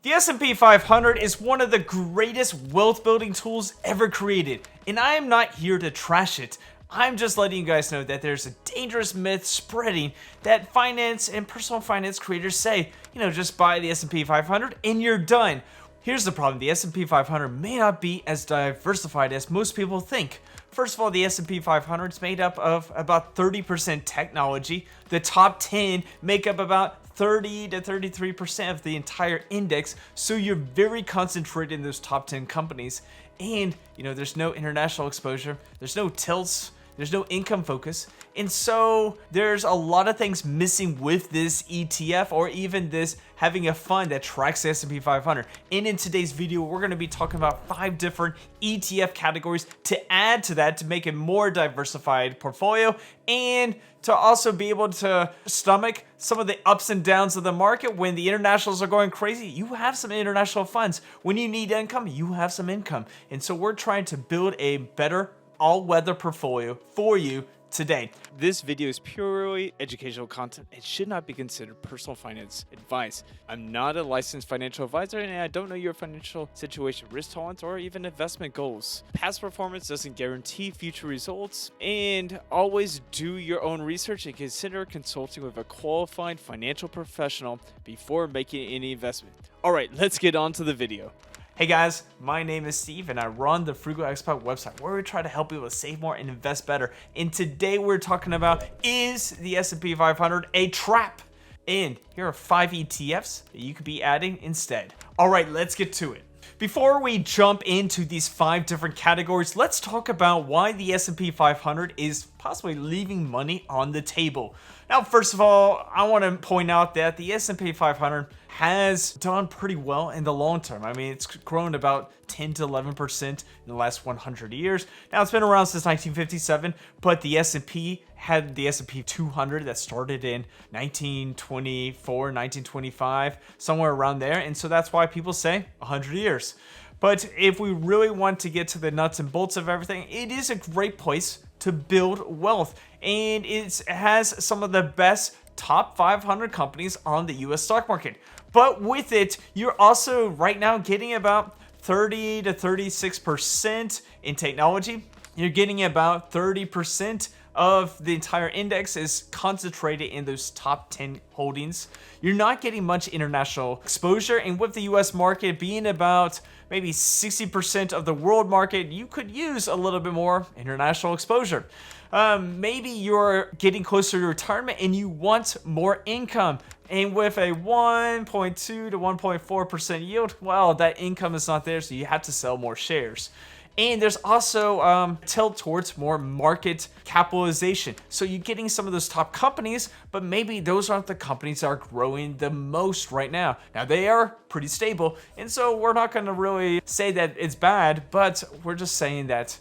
The S&P 500 is one of the greatest wealth building tools ever created, and I am not here to trash it. I'm just letting you guys know that there's a dangerous myth spreading that finance and personal finance creators say, just buy the S&P 500 and you're done. Here's the problem. The S&P 500 may not be as diversified as most people think. First of all, the S&P 500 is made up of about 30% technology. The top 10 make up about 30 to 33% of the entire index, so you're very concentrated in those top 10 companies. And, there's no international exposure, there's no tilts, there's no income focus, and so there's a lot of things missing with this ETF or even this having a fund that tracks the S&P 500. And in today's video, we're going to be talking about 5 different ETF categories to add to that to make a more diversified portfolio and to also be able to stomach some of the ups and downs of the market. When the internationals are going crazy, you have some international funds. When you need income, you have some income. And so we're trying to build a better all-weather portfolio for you today. This video is purely educational content and should not be considered personal finance advice. I'm not a licensed financial advisor and I don't know your financial situation, risk tolerance, or even investment goals. Past performance doesn't guarantee future results, and always do your own research and consider consulting with a qualified financial professional before making any investment. All right, let's get on to the video. Hey guys, my name is Steve and I run the Frugal Expat website where we try to help people save more and invest better. And today we're talking about, is the S&P 500 a trap? And here are 5 ETFs that you could be adding instead. All right, let's get to it. Before we jump into these 5 different categories, let's talk about why the S&P 500 is possibly leaving money on the table. Now, first of all, I want to point out that the S&P 500 has done pretty well in the long term. I mean, it's grown about 10 to 11% in the last 100 years. Now, it's been around since 1957, but the S&P had the S&P 200 that started in 1924, 1925, somewhere around there. And so that's why people say 100 years. But if we really want to get to the nuts and bolts of everything, it is a great place to build wealth. And it has some of the best top 500 companies on the US stock market. But with it, you're also right now getting about 30 to 36% in technology. You're getting about 30% of the entire index is concentrated in those top 10 holdings. You're not getting much international exposure, and with the US market being about maybe 60% of the world market, you could use a little bit more international exposure. Maybe you're getting closer to retirement and you want more income. And with a 1.2 to 1.4% yield, well, that income is not there, so you have to sell more shares. And there's also tilt towards more market capitalization. So you're getting some of those top companies, but maybe those aren't the companies that are growing the most right now. Now, they are pretty stable, and so we're not going to really say that it's bad, but we're just saying that,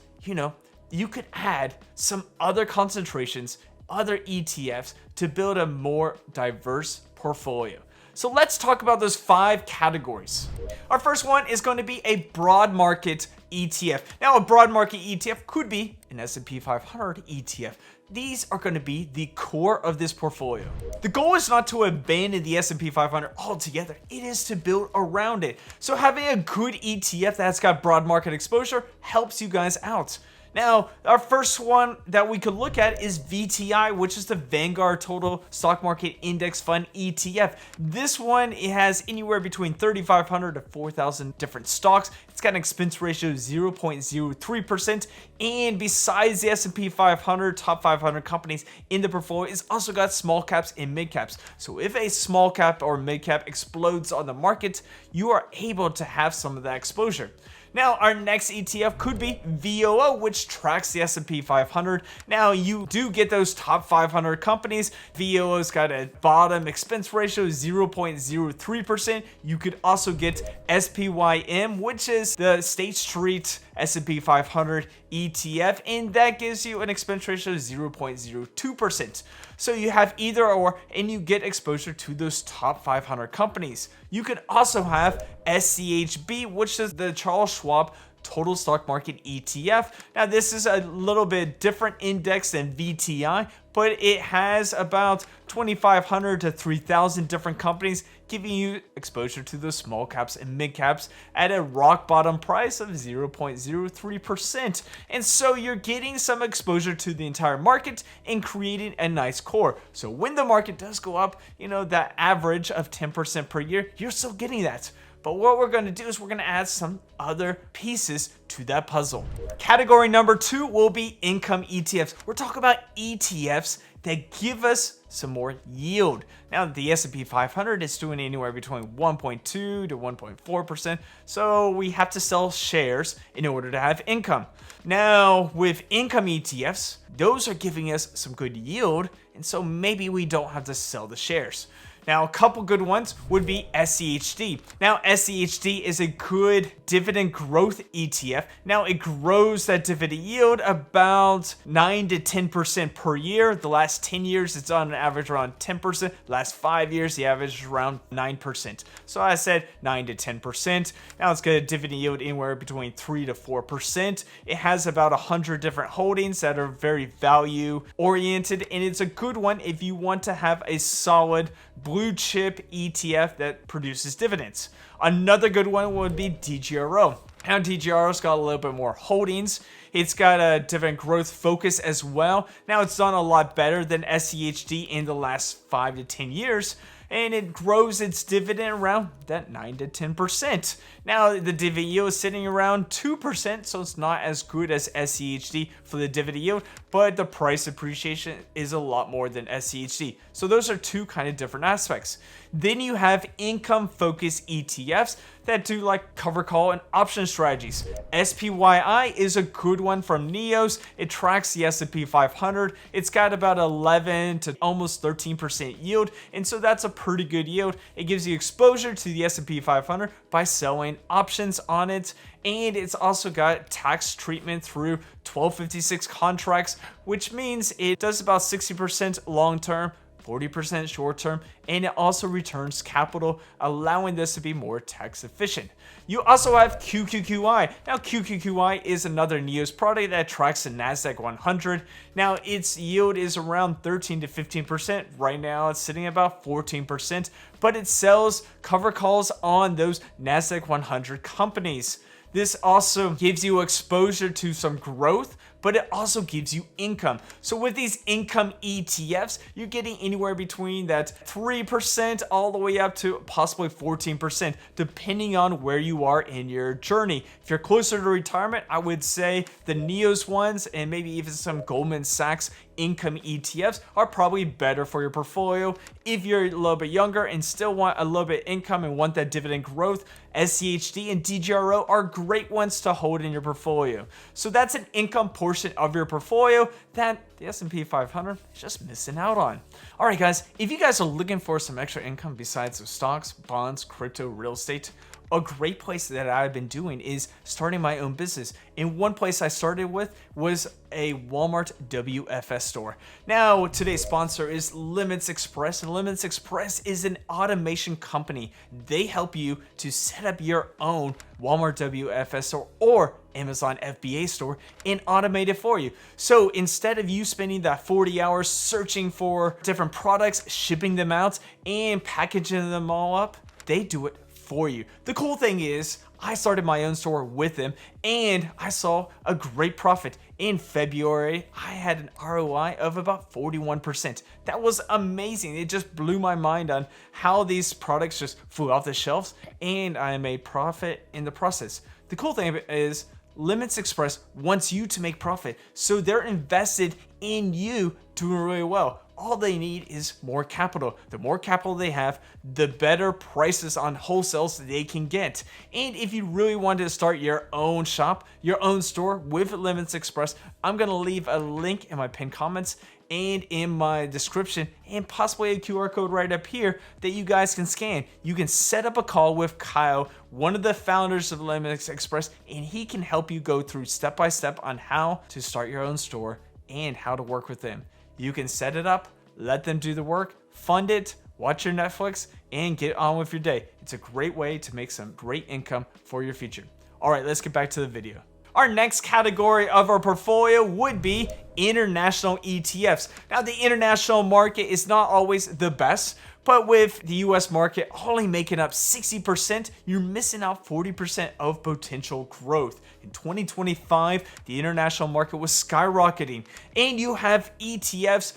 you could add some other concentrations, other ETFs to build a more diverse portfolio. So let's talk about those 5 categories. Our first one is going to be a broad market ETF. Now, a broad market ETF could be an S&P 500 ETF. These are going to be the core of this portfolio. The goal is not to abandon the S&P 500 altogether. It is to build around it. So having a good ETF that's got broad market exposure helps you guys out. Now, our first one that we could look at is VTI, which is the Vanguard Total Stock Market Index Fund ETF. This one, it has anywhere between 3,500 to 4,000 different stocks. It's got an expense ratio of 0.03%. And besides the S&P 500, top 500 companies in the portfolio, it's also got small caps and mid caps. So if a small cap or mid cap explodes on the market, you are able to have some of that exposure. Now, our next ETF could be VOO, which tracks the S&P 500. Now, you do get those top 500 companies. VOO's got a bottom expense ratio of 0.03%. You could also get SPYM, which is the State Street S&P 500 ETF, and that gives you an expense ratio of 0.02%. So you have either or, and you get exposure to those top 500 companies. You could also have SCHB, which is the Charles Schwab total stock market ETF. Now, this is a little bit different index than VTI, but it has about 2,500 to 3,000 different companies, giving you exposure to the small caps and mid caps at a rock bottom price of 0.03%. And so you're getting some exposure to the entire market and creating a nice core. So when the market does go up, that average of 10% per year, you're still getting that. But what we're going to do is we're going to add some other pieces to that puzzle. Category number 2 will be income ETFs. We're talking about ETFs that give us some more yield. Now, the S&P 500 is doing anywhere between 1.2 to 1.4%, so we have to sell shares in order to have income. Now, with income ETFs, those are giving us some good yield, and so maybe we don't have to sell the shares. Now, a couple good ones would be SCHD. Now, SCHD is a good dividend growth ETF. Now, it grows that dividend yield about 9 to 10% per year. The last 10 years, it's on an average around 10%. Last 5 years, the average is around 9%. So I said 9 to 10%. Now, it's got a dividend yield anywhere between 3 to 4%. It has about 100 different holdings that are very value oriented, and it's a good one if you want to have a solid blue chip ETF that produces dividends. Another good one would be DGRO. Now, DGRO's got a little bit more holdings. It's got a dividend growth focus as well. Now, it's done a lot better than SCHD in the last 5 to 10 years. And it grows its dividend around that 9 to 10%. Now, the dividend yield is sitting around 2%, so it's not as good as SCHD for the dividend yield, but the price appreciation is a lot more than SCHD. So those are two kind of different aspects. Then you have income-focused ETFs that do like cover call and option strategies. SPYI is a good one from Neos. It tracks the S&P 500. It's got about 11 to almost 13% yield, and so that's a pretty good yield. It gives you exposure to the S&P 500 by selling options on it, and it's also got tax treatment through 1256 contracts, which means it does about 60% long-term, 40% short-term, and it also returns capital, allowing this to be more tax efficient. You also have qqqi. Now, qqqi is another Neos product that tracks the NASDAQ 100. Now, its yield is around 13 to 15%. Right now, it's sitting at about 14%, but it sells cover calls on those NASDAQ 100 companies. This also gives you exposure to some growth, but it also gives you income. So with these income ETFs, you're getting anywhere between that 3% all the way up to possibly 14%, depending on where you are in your journey. If you're closer to retirement, I would say the Neos ones and maybe even some Goldman Sachs income ETFs are probably better for your portfolio. If you're a little bit younger and still want a little bit of income and want that dividend growth, SCHD and DGRO are great ones to hold in your portfolio. So that's an income portion of your portfolio that the S&P 500 is just missing out on. All right, guys, if you guys are looking for some extra income besides the stocks, bonds, crypto, real estate, a great place that I've been doing is starting my own business. And one place I started with was a Walmart WFS store. Now, today's sponsor is Limits Express, and Limits Express is an automation company. They help you to set up your own Walmart WFS store or Amazon FBA store and automate it for you. So instead of you spending that 40 hours searching for different products, shipping them out, and packaging them all up, they do it for you. The cool thing is, I started my own store with them and I saw a great profit. In February, I had an ROI of about 41%. That was amazing. It just blew my mind on how these products just flew off the shelves and I made profit in the process. The cool thing is, Limits Express wants you to make profit, so they're invested in you doing really well. All they need is more capital. The more capital they have, the better prices on wholesales they can get. And if you really want to start your own shop, your own store with Limits Express, I'm going to leave a link in my pinned comments and in my description and possibly a QR code right up here that you guys can scan. You can set up a call with Kyle, one of the founders of Limits Express, and he can help you go through step by step on how to start your own store and how to work with them. You can set it up, let them do the work, fund it, watch your Netflix, and get on with your day. It's a great way to make some great income for your future. All right, let's get back to the video. Our next category of our portfolio would be international ETFs. Now, the international market is not always the best, but with the US market only making up 60%, you're missing out 40% of potential growth. In 2025, the international market was skyrocketing, and you have ETFs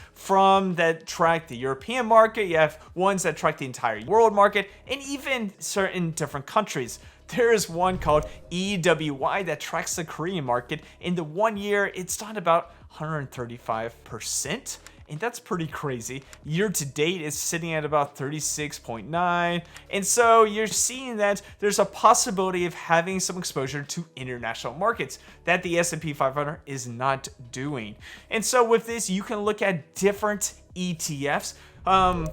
that track the European market, you have ones that track the entire world market, and even certain different countries. There is one called EWI that tracks the Korean market. In the 1 year, it's done about 135%. And that's pretty crazy. Year to date is sitting at about 36.9. And so you're seeing that there's a possibility of having some exposure to international markets that the S&P 500 is not doing. And so with this, you can look at different ETFs.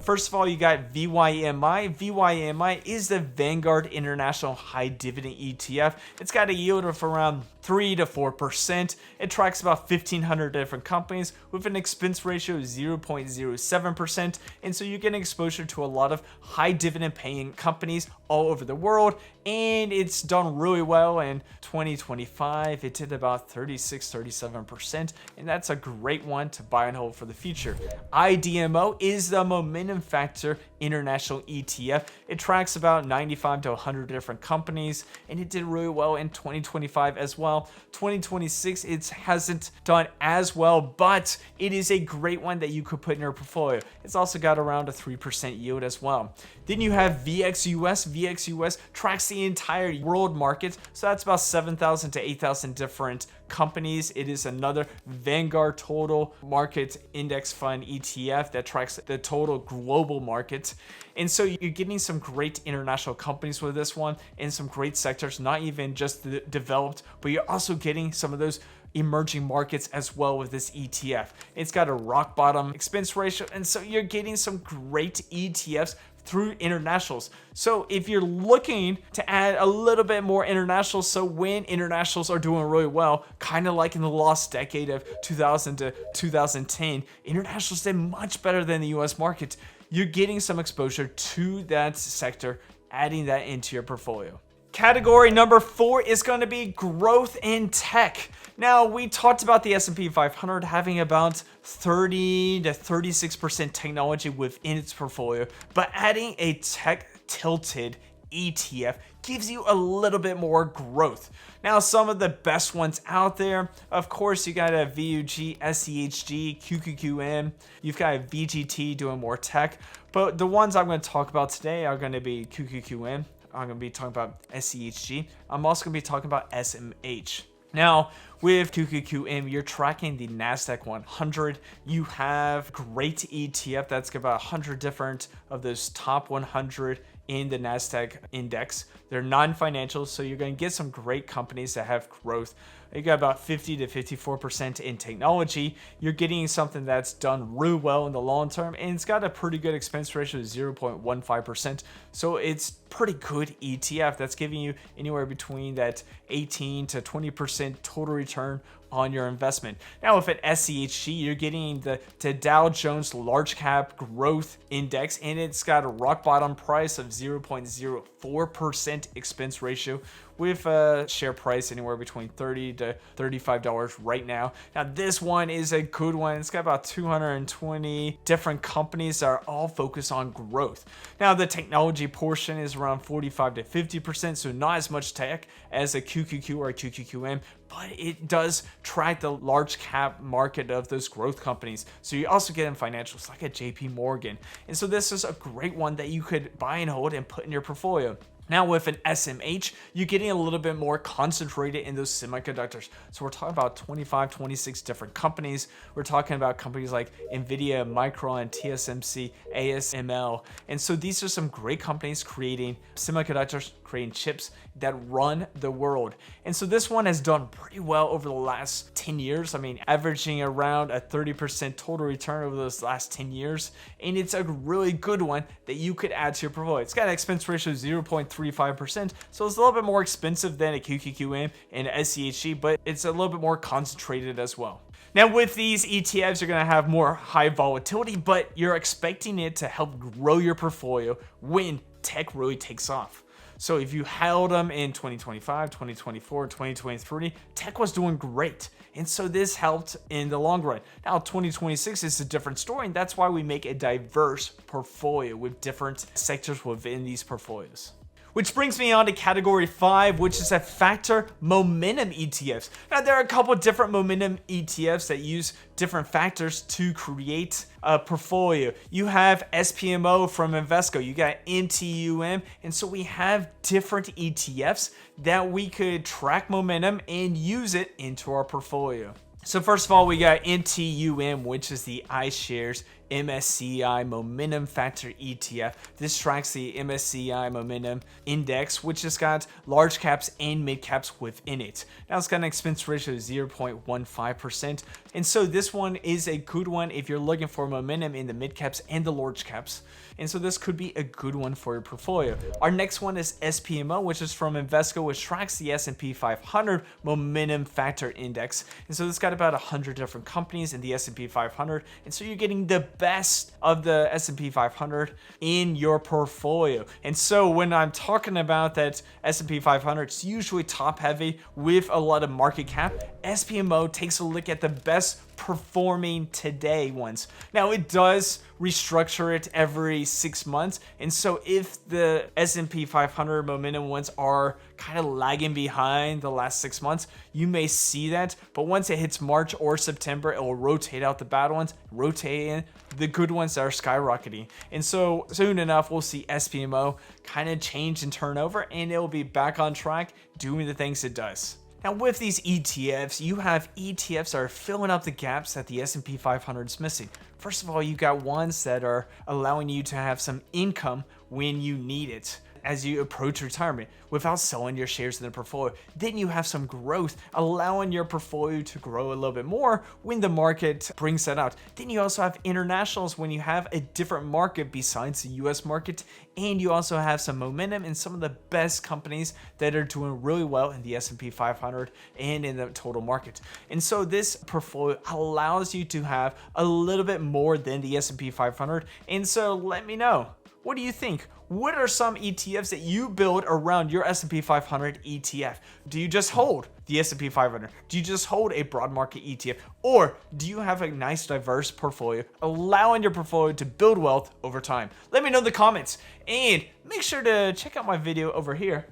First of all, you got VYMI. VYMI is the Vanguard International High Dividend ETF. It's got a yield of around 3 to 4%. It tracks about 1,500 different companies with an expense ratio of 0.07%. And so you're getting exposure to a lot of high dividend paying companies all over the world. And it's done really well in 2025. It did about 36-37%. And that's a great one to buy and hold for the future. IDMO is the Momentum Factor International ETF. It tracks about 95 to 100 different companies. And it did really well in 2025 as well. 2026, it hasn't done as well, but it is a great one that you could put in your portfolio. It's also got around a 3% yield as well. Then you have VXUS. VXUS tracks the entire world market, so that's about 7,000 to 8,000 different companies. It is another Vanguard Total Market Index Fund ETF that tracks the total global market. And so you're getting some great international companies with this one and some great sectors, not even just the developed, but you're also getting some of those emerging markets as well with this ETF. It's got a rock bottom expense ratio, and so you're getting some great ETFs through internationals. So if you're looking to add a little bit more international, so when internationals are doing really well, kind of like in the lost decade of 2000 to 2010, internationals did much better than the US market. You're getting some exposure to that sector, adding that into your portfolio. Category number 4 is going to be growth in tech. Now, we talked about the S&P 500 having about 30 to 36% technology within its portfolio, but adding a tech tilted ETF gives you a little bit more growth. Now, some of the best ones out there, of course, you got a VUG, SEHG, QQQM, you've got a VGT doing more tech, but the ones I'm going to talk about today are going to be QQQM. I'm going to be talking about SEHG. I'm also going to be talking about SMH. Now, with QQQM, you're tracking the NASDAQ 100. You have great ETF that's got about 100 different of those top 100 in the NASDAQ index. They're non-financial, so you're going to get some great companies that have growth. You got about 50 to 54% in technology. You're getting something that's done really well in the long term, and it's got a pretty good expense ratio of 0.15%. So it's pretty good ETF that's giving you anywhere between that 18 to 20% total return on your investment. Now, with an SEHG, you're getting the Dow Jones Large Cap Growth Index, and it's got a rock bottom price of 0.04% expense ratio, with a share price anywhere between $30 to $35 right now. Now, this one is a good one. It's got about 220 different companies that are all focused on growth. Now, the technology portion is around 45 to 50%, so not as much tech as a QQQ or a QQQM, but it does track the large cap market of those growth companies. So you also get in financials like a JP Morgan. And so this is a great one that you could buy and hold and put in your portfolio. Now, with an SMH, you're getting a little bit more concentrated in those semiconductors. So we're talking about 25, 26 different companies. We're talking about companies like NVIDIA, Micron, TSMC, ASML. And so these are some great companies creating semiconductors, creating chips that run the world. And so this one has done pretty well over the last 10 years. I mean, averaging around a 30% total return over those last 10 years. And it's a really good one that you could add to your portfolio. It's got an expense ratio of 0.35%. So it's a little bit more expensive than a QQQM and a SEHG, but it's a little bit more concentrated as well. Now, with these ETFs, you're going to have more high volatility, but you're expecting it to help grow your portfolio when tech really takes off. So if you held them in 2025, 2024, 2023, tech was doing great. And so this helped in the long run. Now 2026 is a different story, and that's why we make a diverse portfolio with different sectors within these portfolios. Which brings me on to category 5, which is a factor momentum ETFs. Now, there are a couple of different momentum ETFs that use different factors to create a portfolio. You have SPMO from Invesco, you got NTUM, and so we have different ETFs that we could track momentum and use it into our portfolio. So first of all, we got NTUM, which is the iShares MSCI Momentum Factor ETF. This tracks the MSCI Momentum Index, which has got large caps and mid caps within it. Now it's got an expense ratio of 0.15%. And so this one is a good one if you're looking for momentum in the mid caps and the large caps. And so this could be a good one for your portfolio. Our next one is SPMO, which is from Invesco, which tracks the S&P 500 Momentum Factor Index. And so it's got about 100 different companies in the S&P 500. And so you're getting the best of the S&P 500 in your portfolio. And so when I'm talking about that S&P 500, it's usually top heavy with a lot of market cap. SPMO takes a look at the best performing today ones. Now it does restructure it every 6 months, and so if the S&P 500 momentum ones are kind of lagging behind the last 6 months, you may see that, but once it hits March or September, it will rotate out the bad ones, rotate in the good ones that are skyrocketing. And so soon enough, we'll see SPMO kind of change and turn over, and it will be back on track doing the things it does. Now with these ETFs, you have ETFs that are filling up the gaps that the S&P 500 is missing. First of all, you got ones that are allowing you to have some income when you need it as you approach retirement without selling your shares in the portfolio. Then you have some growth, allowing your portfolio to grow a little bit more when the market brings that out. Then you also have internationals when you have a different market besides the US market, and you also have some momentum in some of the best companies that are doing really well in the S&P 500 and in the total market. And so this portfolio allows you to have a little bit more than the S&P 500. And so let me know, what do you think? What are some ETFs that you build around your S&P 500 ETF? Do you just hold the S&P 500? Do you just hold a broad market ETF? Or do you have a nice diverse portfolio, allowing your portfolio to build wealth over time? Let me know in the comments, and make sure to check out my video over here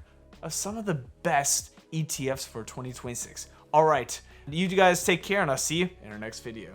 of some of the best ETFs for 2026. All right, you guys take care, and I'll see you in our next video.